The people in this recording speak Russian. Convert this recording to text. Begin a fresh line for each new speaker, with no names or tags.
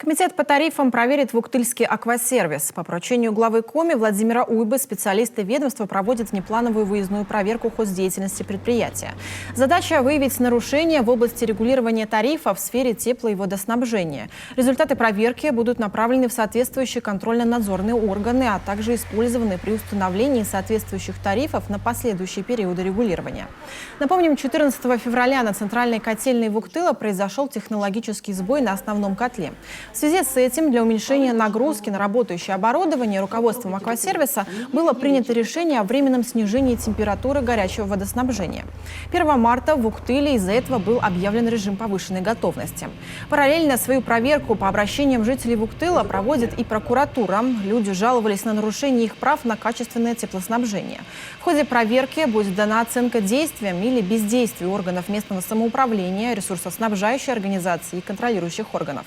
Комитет по тарифам проверит в Уктыльске аквасервис. По поручению главы Коми Владимира Уйбы специалисты ведомства проводят внеплановую выездную проверку хоздеятельности предприятия. Задача – выявить нарушения в области регулирования тарифов в сфере тепло- и водоснабжения. Результаты проверки будут направлены в соответствующие контрольно-надзорные органы, а также использованы при установлении соответствующих тарифов на последующие периоды регулирования. Напомним, 14 февраля на центральной котельной в Уктыле произошел технологический сбой на основном котле. В связи с этим для уменьшения нагрузки на работающее оборудование руководством аквасервиса было принято решение о временном снижении температуры горячего водоснабжения. 1 марта в Уктыле из-за этого был объявлен режим повышенной готовности. Параллельно свою проверку по обращениям жителей Уктыла проводит и прокуратура. Люди жаловались на нарушение их прав на качественное теплоснабжение. В ходе проверки будет дана оценка действиям или бездействию органов местного самоуправления, ресурсоснабжающей организации и контролирующих органов.